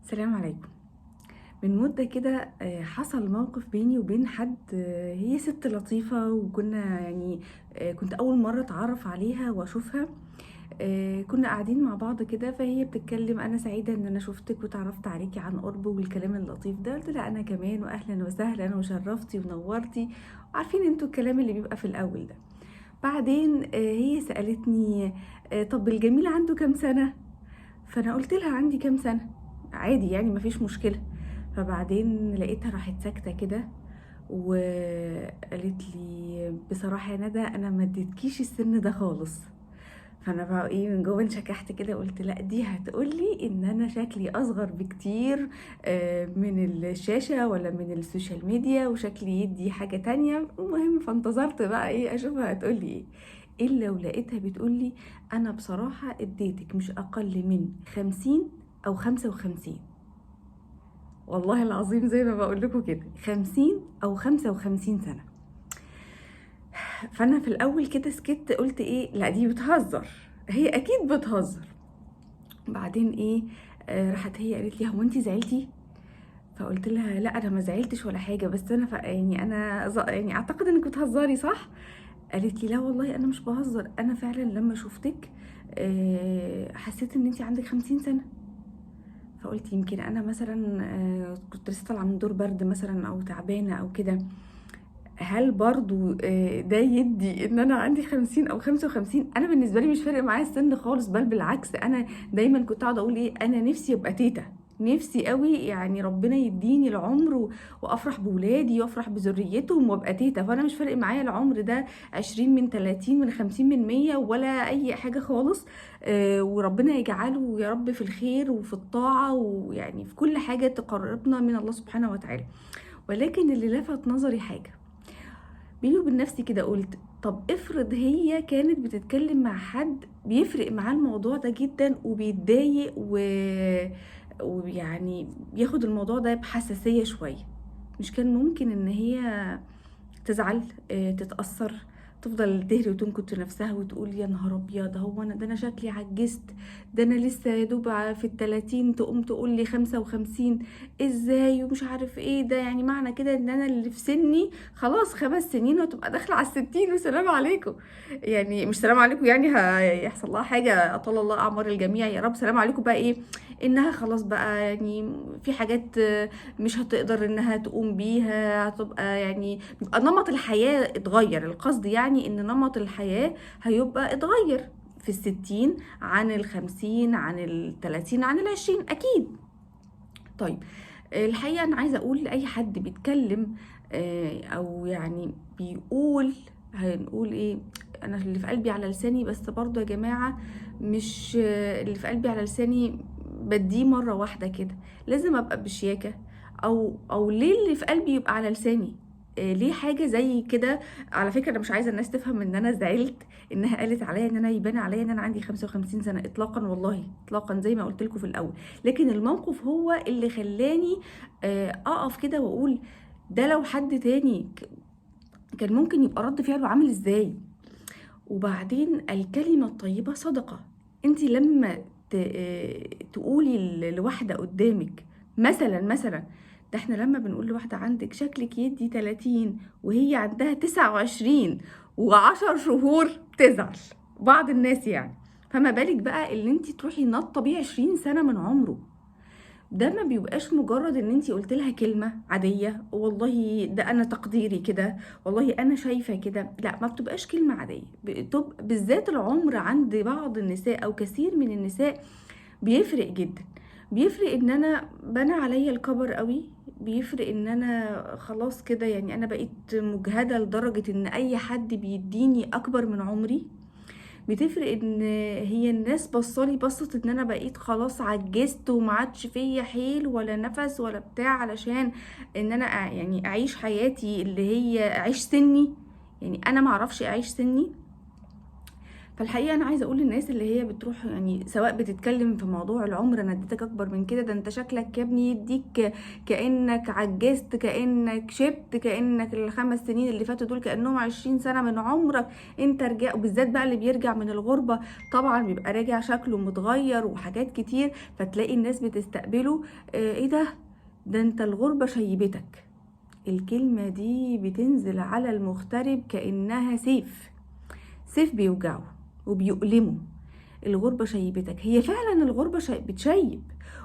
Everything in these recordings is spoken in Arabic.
السلام عليكم. من مدة كده حصل موقف بيني وبين حد. هي ست لطيفة وكنا يعني كنت أول مرة أتعرف عليها وأشوفها. كنا قاعدين مع بعض كده، فهي بتتكلم: أنا سعيدة إن أنا شفتك وتعرفت عليكي عن قرب والكلام اللطيف ده. قلت لها: أنا كمان، وأهلا وسهلا وشرفتي ونورتي. وعارفين انتوا الكلام اللي بيبقى في الأول ده. بعدين هي سألتني: طب الجميل عنده كام سنة؟ فانا قلت لها عندي كام سنه، عادي يعني مفيش مشكله. فبعدين لقيتها راحت ساكته كده وقالت لي: بصراحه يا ندى انا ما اديتكيش السن ده خالص. فانا بقى ايه من جوه انشكحت كده، قلت لا دي هتقولي ان انا شكلي اصغر بكتير من الشاشه ولا من السوشيال ميديا، وشكلي يدي حاجه تانية. المهم فانتظرت بقى ايه اشوفها هتقولي ايه. الا ولقيتها بتقولي: انا بصراحه اديتك مش اقل من 50 او 55. والله العظيم زي ما بقول لكم كده، 50 او 55 سنه. فانا في الاول كده سكت، قلت ايه لا دي بتهزر، هي اكيد بتهزر. بعدين ايه راحت هي قالت لي: هو انت زعلتي؟ فقلت لها: لا انا ما زعلتش ولا حاجه، بس انا يعني انا يعني اعتقد انك بتهزري صح. قالت لي: لا والله انا مش بهزر، انا فعلا لما شفتك حسيت ان انت عندك 50 سنه. فقلت يمكن انا مثلا كنت لسه طالعه من دور برد مثلا او تعبانه او كده. هل برضو ده يدي ان انا عندي 50 او 55؟ انا بالنسبه لي مش فارق معايا السن خالص، بل بالعكس انا دايما كنت قاعده اقول ايه: انا نفسي ابقى تيتا، نفسي قوي يعني ربنا يديني العمر وافرح بولادي وافرح بذريتهم وابقى تيتا. فانا مش فارق معايا العمر ده 20 من 30 من 50 من 100 ولا اي حاجه خالص. وربنا يجعله يا رب في الخير وفي الطاعه، ويعني في كل حاجه تقربنا من الله سبحانه وتعالى. ولكن اللي لفت نظري حاجه بيني وبين نفسي كده، قلت: طب افرض هي كانت بتتكلم مع حد بيفرق معاه الموضوع ده جدا وبيتضايق ويعني بياخد الموضوع ده بحساسية شوية، مش كان ممكن ان هي تزعل، تتأثر، تفضل تهري وتنكت في نفسها وتقول: يا نهار ابيض، هو انا ده انا شكلي عجزت، ده انا لسه يا دوب في ال30، تقوم تقول لي 55 ازاي ومش عارف ايه ده؟ يعني معنى كده ان انا اللي في سني خلاص 5 سنين وتبقى داخله على ال60 وسلام عليكم. يعني مش سلام عليكم يعني هيحصل لها حاجه، اطال الله اعمار الجميع يا رب. سلام عليكم بقى ايه؟ انها خلاص بقى يعني في حاجات مش هتقدر انها تقوم بيها، هتبقى يعني بيبقى نمط الحياة اتغير. القصد يعني ان نمط الحياة هيبقى اتغير في ال60 عن ال50 عن ال30 عن ال20 اكيد. طيب الحقيقة انا عايزة اقول لاي حد بيتكلم او يعني بيقول، هنقول ايه، انا اللي في قلبي على لساني، بس برضو يا جماعة مش اللي في قلبي على لساني بديه مرة واحدة كده، لازم ابقى بشياكة. او ليه اللي في قلبي يبقى على لساني؟ ليه حاجة زي كده؟ على فكرة انا مش عايزة الناس تفهم ان انا زعلت انها قالت عليا ان انا يبان عليا ان انا عندي 55 سنة، اطلاقا والله اطلاقا، زي ما قلت لكم في الاول. لكن الموقف هو اللي خلاني اقف كده واقول: ده لو حد تاني كان ممكن يبقى رد فعله عامل ازاي. وبعدين الكلمة الطيبة صدقة. انت لما تقولي لواحدة قدامك مثلا ده احنا لما بنقول لواحدة عندك شكلك يدي 30 وهي عندها 29 و10 شهور بتزعل بعض الناس يعني، فما بالك بقى اللي انت تروحي نط بيه 20 سنة من عمره؟ ده ما بيبقاش مجرد ان انتي قلت لها كلمة عادية والله ده انا تقديري كده، والله انا شايفة كده. لا، ما بتبقاش كلمة عادية، بالذات العمر عند بعض النساء او كثير من النساء بيفرق جدا. بيفرق ان انا بنى عليا الكبر قوي، بيفرق ان انا خلاص كده يعني انا بقيت مجهدة لدرجة ان اي حد بيديني اكبر من عمري. بتفرق ان هي الناس بصالي بصت ان انا بقيت خلاص عجزت وما عادش فيا حيل ولا نفس ولا بتاع، علشان ان انا يعني اعيش حياتي اللي هي اعيش سني، يعني انا معرفش اعيش سني. فالحقيقة أنا عايزة أقول للناس اللي هي بتروح يعني سواء بتتكلم في موضوع العمر، أنا اديتك أكبر من كده، ده أنت شكلك يا ابني يديك كأنك عجزت، كأنك شبت، كأنك ال5 سنين اللي فاتوا دول كأنهم 20 سنة من عمرك، أنت رجع. وبالذات بقى اللي بيرجع من الغربة طبعا بيبقى راجع شكله متغير وحاجات كتير، فتلاقي الناس بتستقبله إيه ده أنت الغربة شيبتك. الكلمة دي بتنزل على المغترب كأنها سيف بيوجعه وبيؤلمه. الغربة شيبتك، هي فعلا الغربة بتشيب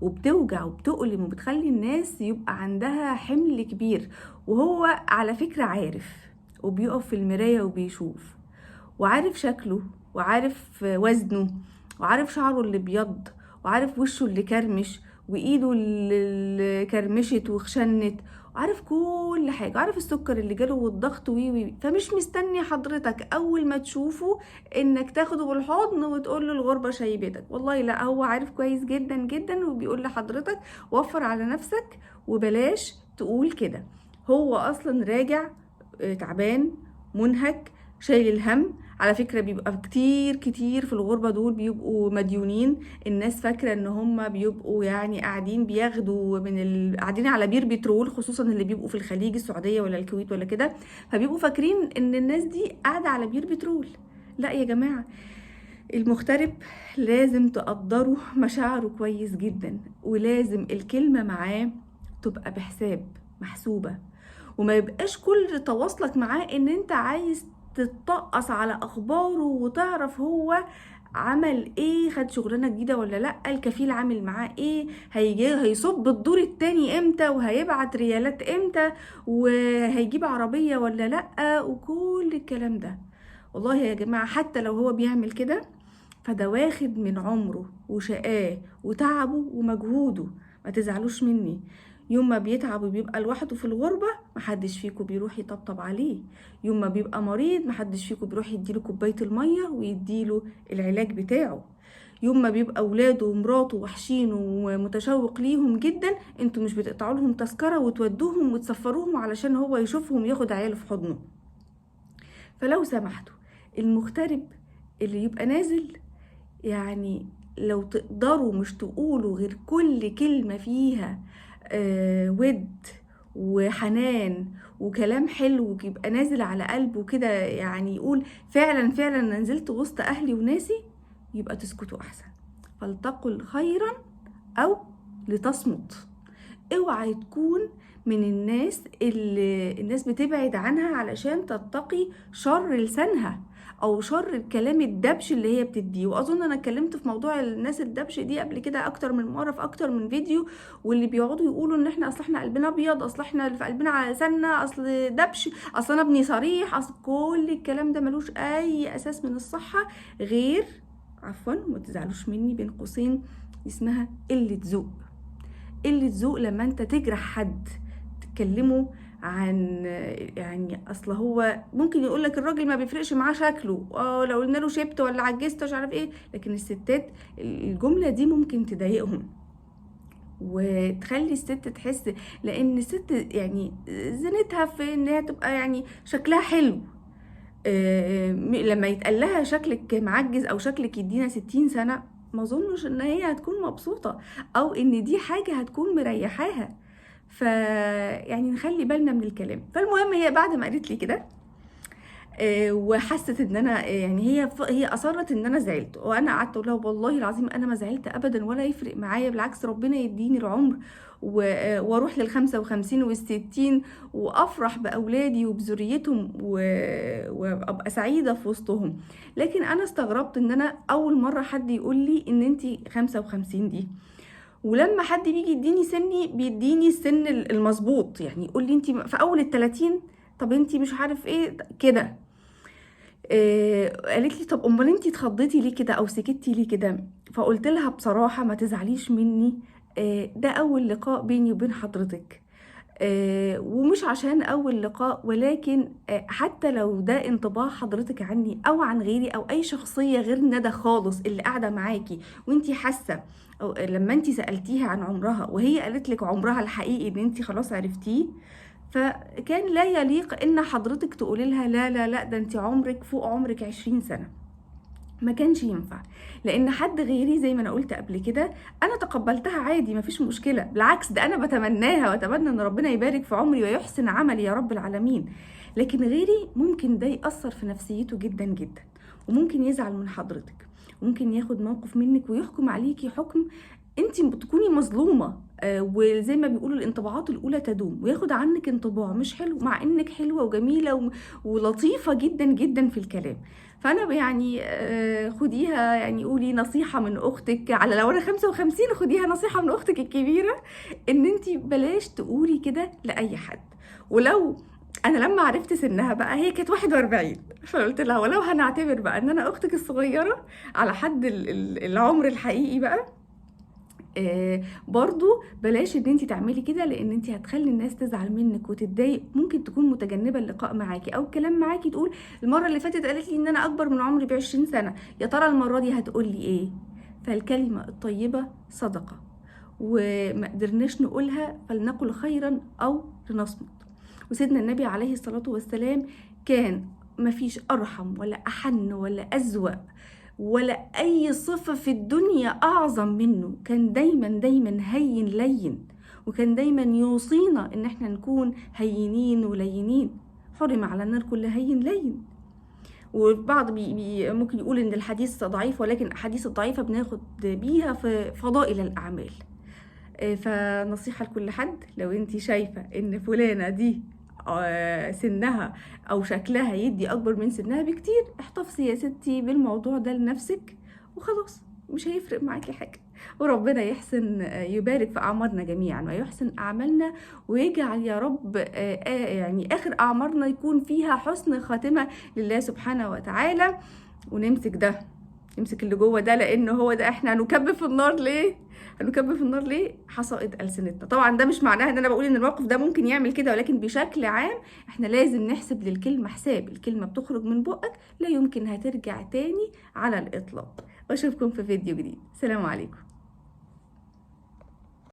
وبتوجع وبتؤلم وبتخلي الناس يبقى عندها حمل كبير، وهو على فكرة عارف، وبيقف في المراية وبيشوف وعارف شكله وعارف وزنه وعارف شعره اللي بيض وعارف وشه اللي كرمش وايده اللي كرمشت وخشنت، وعارف كل حاجة، عارف السكر اللي جاله والضغط وي، فمش مستني حضرتك اول ما تشوفه انك تاخده بالحضن وتقول له الغربة شيبتك. والله لا، هو عارف كويس جدا جدا وبيقول لحضرتك وفر على نفسك وبلاش تقول كده. هو اصلا راجع تعبان منهك شايل الهم. على فكرة بيبقى كتير كتير في الغربة دول بيبقوا مديونين، الناس فاكرة ان هم بيبقوا يعني قاعدين بياخدوا قاعدين على بير بترول، خصوصا اللي بيبقوا في الخليج، السعودية ولا الكويت ولا كده، فبيبقوا فاكرين ان الناس دي قاعدة على بير بترول. لا يا جماعة، المغترب لازم تقدروا مشاعره كويس جدا، ولازم الكلمة معاه تبقى بحساب، محسوبة، وما يبقاش كل تواصلك معاه ان انت عايز تتطقص على اخباره وتعرف هو عمل ايه، خد شغلانه جديده ولا لا، الكفيل عامل معاه ايه، هيصب الدور التاني امتى، وهيبعت ريالات امتى، وهيجيب عربيه ولا لا، وكل الكلام ده. والله يا جماعه حتى لو هو بيعمل كده فده واخد من عمره وشقاه وتعبه ومجهوده، ما تزعلوش مني. يوم ما بيتعب وبيبقى لوحده في الغربة محدش فيكم بيروح يطبطب عليه، يوم ما بيبقى مريض محدش فيكم بيروح يديله كوباية المية ويديله العلاج بتاعه، يوم ما بيبقى اولاده ومراته وحشينه ومتشوق ليهم جدا انتوا مش بتقطعوا لهم تذكرة وتودوهم وتسفروهم علشان هو يشوفهم ياخد عياله في حضنه. فلو سمحتوا المغترب اللي يبقى نازل، يعني لو تقدروا مش تقولوا غير كل كلمة فيها ود وحنان وكلام حلو يبقى نازل على قلبه كده، يعني يقول فعلا فعلا انا نزلت وسط اهلي وناسي، يبقى تسكتوا احسن. فلتقل خيرا او لتصمت. اوعي تكون من الناس اللي الناس بتبعد عنها علشان تتقي شر لسانها او شر الكلام الدبش اللي هي بتديه. واظن انا اتكلمت في موضوع الناس الدبش دي قبل كده اكتر من مره في اكتر من فيديو، واللي بيقعدوا يقولوا ان احنا اصل احنا قلبنا ابيض، اصل احنا اللي في قلبنا على لساننا، اصل دبش، اصل انا ابني صريح، اصل كل الكلام ده ملوش اي اساس من الصحه، غير عفوا ما تزعلوش مني بين قوسين اسمها قله ذوق. قله ذوق لما انت تجرح حد تكلمه عن يعني اصل هو ممكن يقول لك الراجل ما بيفرقش معاه شكله، لو قلنا له شبت ولا عجزت مش عارف ايه، لكن الستات الجمله دي ممكن تضايقهم وتخلي الست تحس، لان الست يعني زينتها في انها تبقى يعني شكلها حلو. لما يتقال لها شكلك معجز او شكلك يدينا 60 سنه، ما اظنش ان هي هتكون مبسوطه او ان دي حاجه هتكون مريحاها. يعني نخلي بالنا من الكلام. فالمهم هي بعد ما قالت لي كده وحست ان انا يعني هي اصرت ان انا زعلت، وانا قعدت اقول لها والله العظيم انا ما زعلت ابدا ولا يفرق معايا، بالعكس ربنا يديني العمر واروح لل55 وال60 وافرح باولادي وبذريتهم وابقى سعيده في وسطهم. لكن انا استغربت ان انا اول مره حد يقول لي ان انتي 55 دي، ولما حد بيجي يديني سني بيديني السن المظبوط، يعني يقول لي انتي في اول ال30، طب انتي مش عارف ايه كده. قالت لي طب امال انتي اتخضيتي ليه كده او سكتي ليه كده؟ فقلت لها بصراحه ما تزعليش مني، ده اول لقاء بيني وبين حضرتك، ومش عشان اول لقاء، ولكن حتى لو ده انطباع حضرتك عني او عن غيري او اي شخصيه غير ندى خالص اللي قاعده معاكي وانتي حاسه، أو لما انتي سالتيها عن عمرها وهي قالت لك عمرها الحقيقي ان انتي خلاص عرفتيه، فكان لا يليق ان حضرتك تقولي لها لا لا لا ده انتي عمرك فوق عمرك 20 سنه. ما كانش ينفع، لان حد غيري زي ما انا قلت قبل كده انا تقبلتها عادي، مفيش مشكله، بالعكس ده انا بتمناها واتمنى ان ربنا يبارك في عمري ويحسن عملي يا رب العالمين. لكن غيري ممكن ده يأثر في نفسيته جدا جدا، وممكن يزعل من حضرتك، وممكن ياخد موقف منك ويحكم عليكي حكم انت بتكوني مظلومه، وزي ما بيقولوا الانطباعات الاولى تدوم، وياخد عنك انطباع مش حلو مع انك حلوه وجميله ولطيفه جدا جدا في الكلام. فانا يعني خديها، يعني قولي نصيحه من اختك، على لو انا 55 خديها نصيحه من اختك الكبيره، ان انت بلاش تقولي كده لاي حد. ولو انا لما عرفت سنها بقى، هي كانت 41، فقلت لها ولو هنعتبر بقى ان انا اختك الصغيره على حد العمر الحقيقي بقى، برضو بلاش ان انت تعملي كده، لان انت هتخلي الناس تزعل منك وتتضايق، ممكن تكون متجنبه اللقاء معاكي او الكلام معاكي، تقول المره اللي فاتت قالت لي ان انا اكبر من عمري ب20 سنه، يا ترى المره دي هتقول لي ايه؟ فالكلمه الطيبه صدقه، وما قدرناش نقولها فلنقل خيرا او لنصمت. وسيدنا النبي عليه الصلاه والسلام كان مفيش ارحم ولا احن ولا ازوأ ولا اي صفة في الدنيا اعظم منه، كان دايما دايما هين لين، وكان دايما يوصينا ان احنا نكون هينين ولينين. حرم على النار كل هين لين. والبعض ممكن يقول ان الحديث ضعيف، ولكن الاحاديث الضعيفة بناخد بيها في فضائل الاعمال. فنصيحة لكل حد، لو انت شايفة ان فلانة دي سنها او شكلها يدي اكبر من سنها بكتير، احتفظي يا ستي بالموضوع ده لنفسك وخلاص، مش هيفرق معاكي حاجة. وربنا يحسن يبارك في اعمارنا جميعا ويحسن اعمالنا، ويجعل يا رب يعني اخر اعمارنا يكون فيها حسن خاتمة لله سبحانه وتعالى. ونمسك ده، نمسك اللي جوه ده، لان هو ده احنا هنكب في النار ليه؟ هنكب في النار ليه؟ حصائد ألسنتنا. طبعا ده مش معناه ان انا بقول ان الموقف ده ممكن يعمل كده، ولكن بشكل عام احنا لازم نحسب للكلمة حساب. الكلمة بتخرج من بقك لا يمكن هترجع تاني على الإطلاق. واشوفكم في فيديو جديد. سلام عليكم.